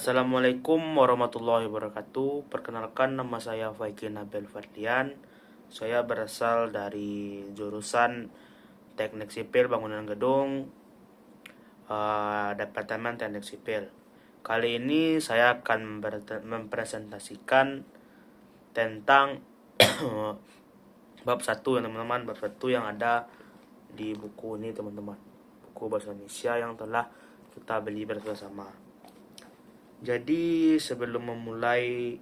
Assalamualaikum warahmatullahi wabarakatuh. Perkenalkan, nama saya Faiki Nabil Fadlian. Saya berasal dari jurusan Teknik Sipil Bangunan Gedung, Departemen Teknik Sipil. Kali ini saya akan mempresentasikan tentang bab 1 ya teman-teman, bab 1 yang ada di buku ini teman-teman. Buku bahasa Indonesia yang telah kita beli bersama-sama. Jadi sebelum memulai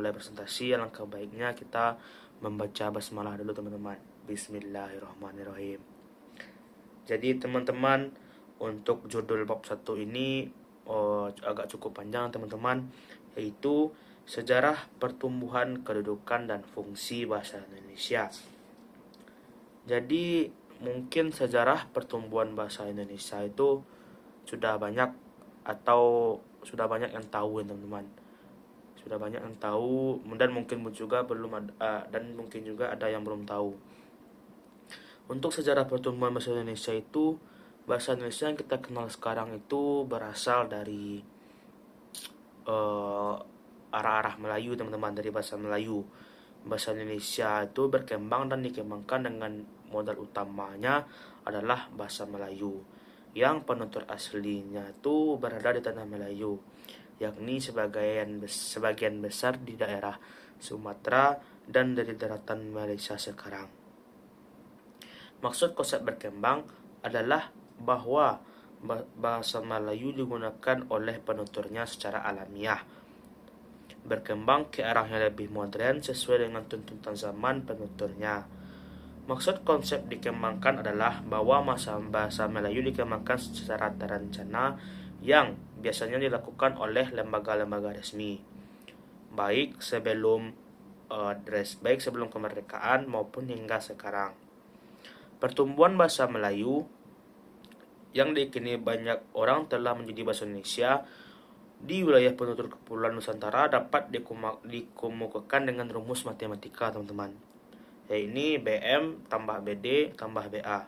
presentasi, alangkah baiknya kita membaca basmalah dulu teman-teman. Bismillahirrahmanirrahim. Jadi teman-teman, untuk judul bab 1 ini agak cukup panjang teman-teman, yaitu Sejarah Pertumbuhan, Kedudukan, dan Fungsi Bahasa Indonesia. Jadi mungkin sejarah pertumbuhan bahasa Indonesia itu sudah banyak yang tahu ya teman-teman. Sudah banyak yang tahu, dan mungkin juga ada yang belum tahu. Untuk sejarah pertumbuhan bahasa Indonesia itu, bahasa Indonesia yang kita kenal sekarang itu berasal dari arah-arah Melayu teman-teman, dari bahasa Melayu. Bahasa Indonesia itu berkembang dan dikembangkan dengan modal utamanya adalah bahasa Melayu, yang penutur aslinya itu berada di tanah Melayu, yakni sebagian besar di daerah Sumatera dan dari daratan Malaysia sekarang. Maksud konsep berkembang adalah bahwa bahasa Melayu digunakan oleh penuturnya secara alamiah, berkembang ke arah yang lebih modern sesuai dengan tuntutan zaman penuturnya. Maksud konsep dikembangkan adalah bahwa bahasa Melayu dikembangkan secara terencana yang biasanya dilakukan oleh lembaga-lembaga resmi, baik sebelum kemerdekaan maupun hingga sekarang. Pertumbuhan bahasa Melayu yang diyakini banyak orang telah menjadi bahasa Indonesia di wilayah penutur Kepulauan Nusantara dapat dikemukakan dengan rumus matematika teman-teman, yaitu BM tambah BD tambah BA.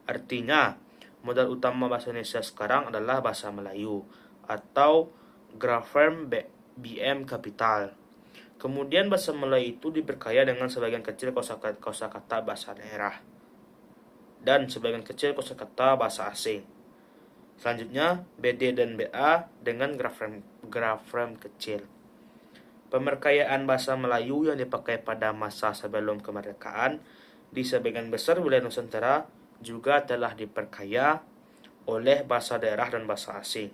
Artinya, modal utama bahasa Indonesia sekarang adalah bahasa Melayu atau grafem BM kapital. Kemudian bahasa Melayu itu diperkaya dengan sebagian kecil kosakata bahasa daerah dan sebagian kecil kosakata bahasa asing. Selanjutnya, BD dan BA dengan grafem kecil. Pemerkayaan bahasa Melayu yang dipakai pada masa sebelum kemerdekaan di sebagian besar wilayah Nusantara juga telah diperkaya oleh bahasa daerah dan bahasa asing.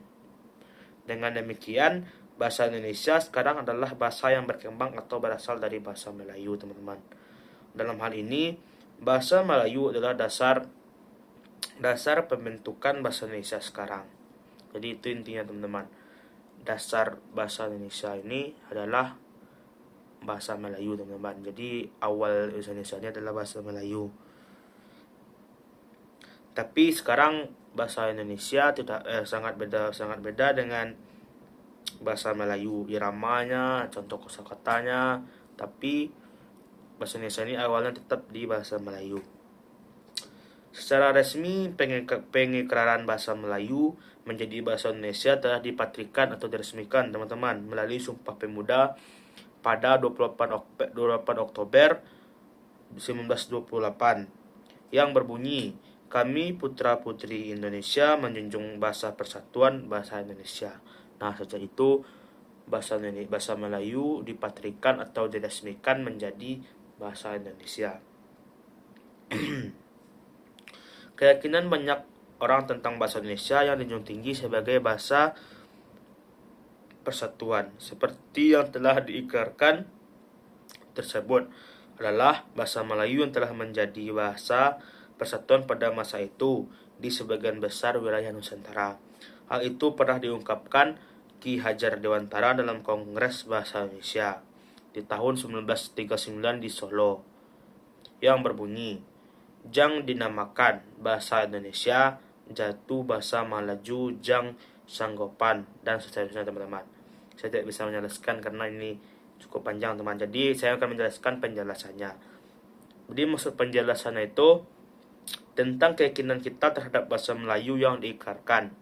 Dengan demikian, bahasa Indonesia sekarang adalah bahasa yang berkembang atau berasal dari bahasa Melayu, teman-teman. Dalam hal ini, bahasa Melayu adalah dasar pembentukan bahasa Indonesia sekarang. Jadi itu intinya teman-teman. Dasar bahasa Indonesia ini adalah bahasa Melayu teman-teman. Jadi awal bahasa Indonesia ini adalah bahasa Melayu. Tapi sekarang bahasa Indonesia sangat beda dengan bahasa Melayu. Iramanya, contoh kosakatanya, tapi bahasa Indonesia ini awalnya tetap di bahasa Melayu. Secara resmi, pengikraran bahasa Melayu menjadi bahasa Indonesia telah dipatrikan atau diresmikan teman-teman melalui Sumpah Pemuda pada 28 Oktober 1928 yang berbunyi, "Kami putra-putri Indonesia menjunjung bahasa persatuan bahasa Indonesia." Nah, sejak itu bahasa Melayu dipatrikan atau diresmikan menjadi bahasa Indonesia. Keyakinan banyak orang tentang bahasa Indonesia yang dijunjung tinggi sebagai bahasa persatuan seperti yang telah diikrarkan tersebut adalah bahasa Melayu yang telah menjadi bahasa persatuan pada masa itu di sebagian besar wilayah Nusantara. Hal itu pernah diungkapkan Ki Hajar Dewantara dalam Kongres Bahasa Indonesia di tahun 1939 di Solo, yang berbunyi, "Jang dinamakan bahasa Indonesia, jatuh bahasa Malaju jang sanggopan," dan seterusnya teman-teman. Saya tidak bisa menjelaskan karena ini cukup panjang teman. Jadi saya akan menjelaskan penjelasannya. Jadi maksud penjelasannya itu tentang keyakinan kita terhadap bahasa Melayu yang diikrarkan.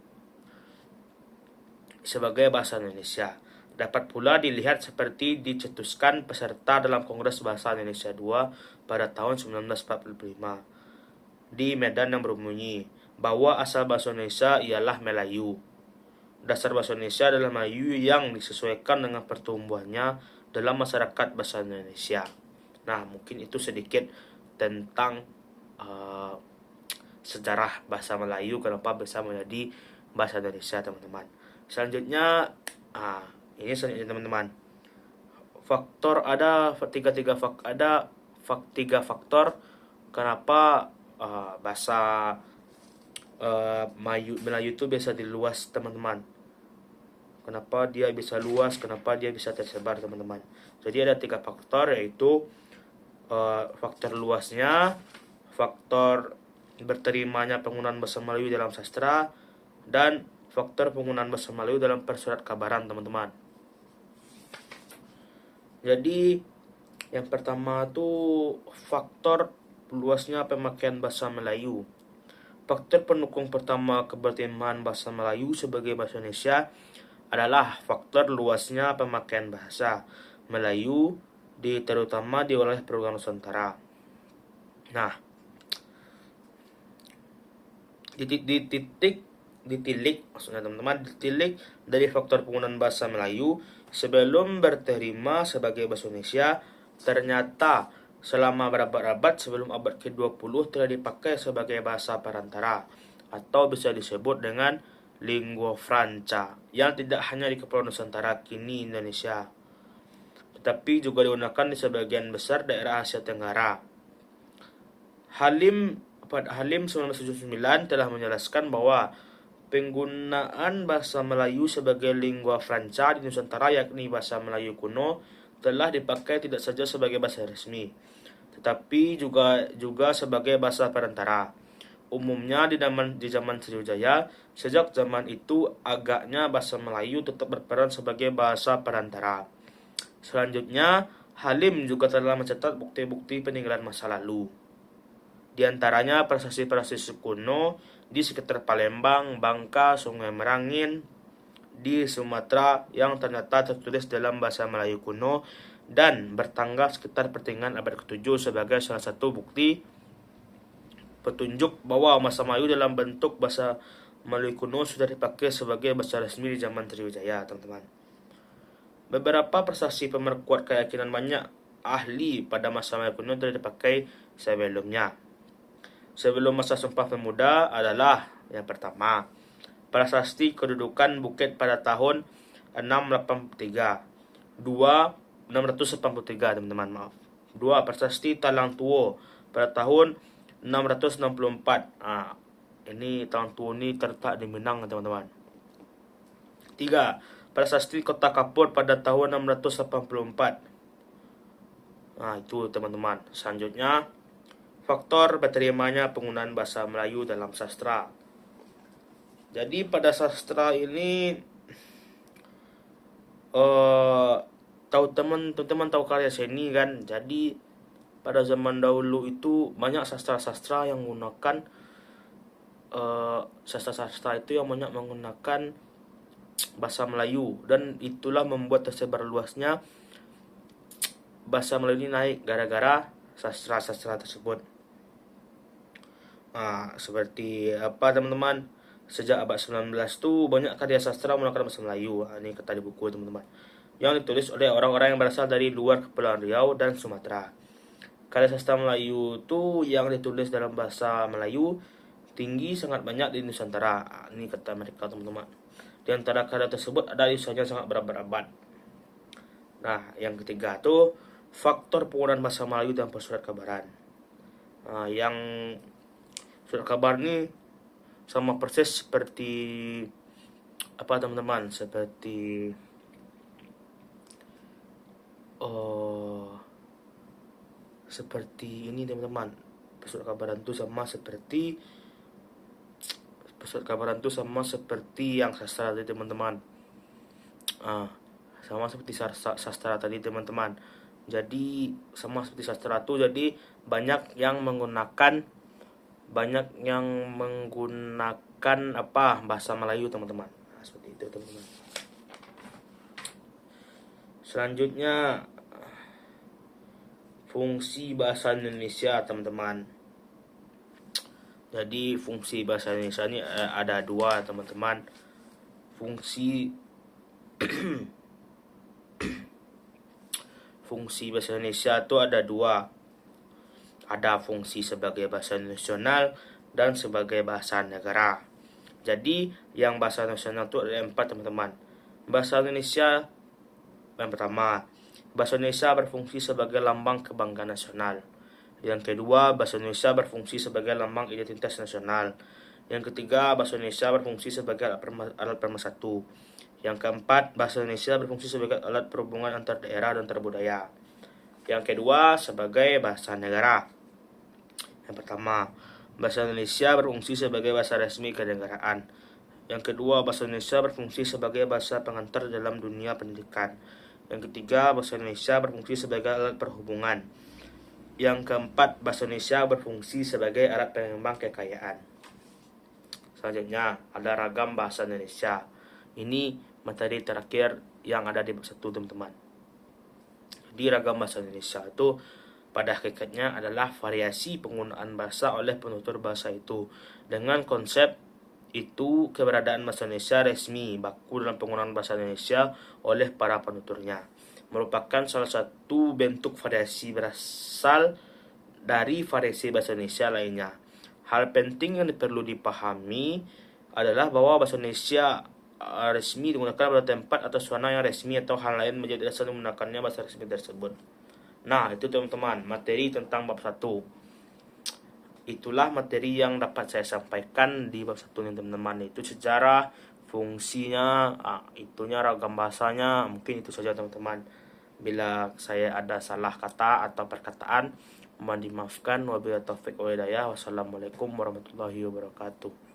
sebagai bahasa Indonesia. Dapat pula dilihat seperti dicetuskan peserta dalam Kongres Bahasa Indonesia II pada tahun 1945 di Medan yang berbunyi bahwa asal bahasa Indonesia ialah Melayu. Dasar bahasa Indonesia adalah Melayu yang disesuaikan dengan pertumbuhannya dalam masyarakat bahasa Indonesia. Nah, mungkin itu sedikit tentang sejarah bahasa Melayu, kenapa bisa menjadi bahasa Indonesia, teman-teman. Selanjutnya, ini selanjutnya teman-teman. Ada tiga faktor kenapa bahasa Melayu itu bisa diluas, teman-teman. Kenapa dia bisa luas, kenapa dia bisa tersebar, teman-teman. Jadi ada 3 faktor, yaitu faktor luasnya, faktor berterimanya penggunaan bahasa Melayu dalam sastra, dan faktor penggunaan bahasa Melayu dalam persurat kabaran, teman-teman. Jadi yang pertama tuh faktor luasnya pemakaian bahasa Melayu. Faktor pendukung pertama keberterimaan bahasa Melayu sebagai bahasa Indonesia adalah faktor luasnya pemakaian bahasa Melayu terutama di wilayah perbukitan Nusantara. Nah, ditilik dari faktor penggunaan bahasa Melayu sebelum berterima sebagai bahasa Indonesia, ternyata selama berabad-abad sebelum abad ke-20 telah dipakai sebagai bahasa perantara atau bisa disebut dengan lingua franca yang tidak hanya di Kepulauan Nusantara kini Indonesia, tetapi juga digunakan di sebagian besar daerah Asia Tenggara. Halim 1979 telah menjelaskan bahwa penggunaan bahasa Melayu sebagai lingua franca di Nusantara, yakni bahasa Melayu kuno, telah dipakai tidak saja sebagai bahasa resmi, tetapi juga sebagai bahasa perantara. Umumnya di zaman Sriwijaya, sejak zaman itu agaknya bahasa Melayu tetap berperan sebagai bahasa perantara. Selanjutnya, Halim juga telah mencatat bukti-bukti peninggalan masa lalu. Di antaranya prasasti-prasasti kuno di sekitar Palembang, Bangka, Sungai Merangin, di Sumatera yang ternyata tertulis dalam bahasa Melayu kuno dan bertanggal sekitar pertengahan abad ke-7 sebagai salah satu bukti petunjuk bahwa bahasa Melayu dalam bentuk bahasa Melayu kuno sudah dipakai sebagai bahasa resmi di zaman Sriwijaya, teman-teman. Beberapa prasasti pemerkuat keyakinan banyak ahli pada masa Melayu kuno telah dipakai sebelumnya. Sebelum masa Sumpah Pemuda adalah yang pertama, prasasti kedudukan Bukit pada tahun 683. 683, teman-teman, maaf. 2. Prasasti Talang Tuo pada tahun 664. Ini Talang Tuo ini terletak di Minang, teman-teman. 3. Prasasti Kota Kapur pada tahun 684. Itu, teman-teman. Selanjutnya, faktor berterimanya penggunaan bahasa Melayu dalam sastra. Jadi pada sastra ini teman-teman tahu karya seni kan. Jadi pada zaman dahulu itu banyak sastra-sastra yang menggunakan sastra-sastra itu yang banyak menggunakan bahasa Melayu, dan itulah membuat tersebar luasnya bahasa Melayu ini naik gara-gara sastra-sastra tersebut. Seperti apa, teman-teman? Sejak abad 19 tuh banyak karya sastra menggunakan bahasa Melayu. Ini kata di buku, teman-teman, yang ditulis oleh orang-orang yang berasal dari luar Kepulauan Riau dan Sumatera. Karya sastra Melayu tuh yang ditulis dalam bahasa Melayu tinggi sangat banyak di Nusantara. Ini kata mereka, teman-teman. Di antara karya tersebut ada usianya sangat berabad-abad. Nah, yang ketiga tuh faktor penggunaan bahasa Melayu dalam persurat kabaran. Yang surat kabar ini sama persis seperti apa, teman-teman? Seperti ini, teman-teman. Persurat kabaran itu sama seperti yang sastra tadi, teman-teman. Sama seperti sastra tadi, teman-teman. Jadi sama seperti sastra tuh, jadi banyak yang menggunakan bahasa Melayu, teman-teman. Seperti itu, teman-teman. Selanjutnya, fungsi bahasa Indonesia, teman-teman. Jadi fungsi bahasa Indonesia ini ada dua, teman-teman. Fungsi bahasa Indonesia itu ada dua. Ada fungsi sebagai bahasa nasional dan sebagai bahasa negara. Jadi yang bahasa nasional itu ada 4, teman-teman. Bahasa Indonesia yang pertama, bahasa Indonesia berfungsi sebagai lambang kebanggaan nasional. Yang kedua, bahasa Indonesia berfungsi sebagai lambang identitas nasional. Yang ketiga, bahasa Indonesia berfungsi sebagai alat pemersatu. Yang keempat, bahasa Indonesia berfungsi sebagai alat perhubungan antar daerah dan antar budaya. Yang kedua, sebagai bahasa negara. Yang pertama, bahasa Indonesia berfungsi sebagai bahasa resmi kenegaraan. Yang kedua, bahasa Indonesia berfungsi sebagai bahasa pengantar dalam dunia pendidikan. Yang ketiga, bahasa Indonesia berfungsi sebagai alat perhubungan. Yang keempat, bahasa Indonesia berfungsi sebagai alat pengembang kekayaan. Selanjutnya, ada ragam bahasa Indonesia. Ini materi terakhir yang ada di bab 1, teman-teman. Jadi ragam bahasa Indonesia itu pada hakikatnya adalah variasi penggunaan bahasa oleh penutur bahasa itu. Dengan konsep itu, keberadaan bahasa Indonesia resmi baku dalam penggunaan bahasa Indonesia oleh para penuturnya merupakan salah satu bentuk variasi berasal dari variasi bahasa Indonesia lainnya. Hal penting yang perlu dipahami adalah bahwa bahasa Indonesia resmi digunakan pada tempat atau suasana yang resmi atau hal lain menjadi dasar menggunakannya bahasa resmi tersebut. Nah, itu teman-teman, materi tentang bab 1. Itulah materi yang dapat saya sampaikan di bab 1 nih, teman-teman. Itu sejarah, fungsinya, itunya ragam bahasanya, mungkin itu saja, teman-teman. Bila saya ada salah kata atau perkataan, mohon dimaafkan. Wabillahi taufik wal hidayah. Wassalamualaikum warahmatullahi wabarakatuh.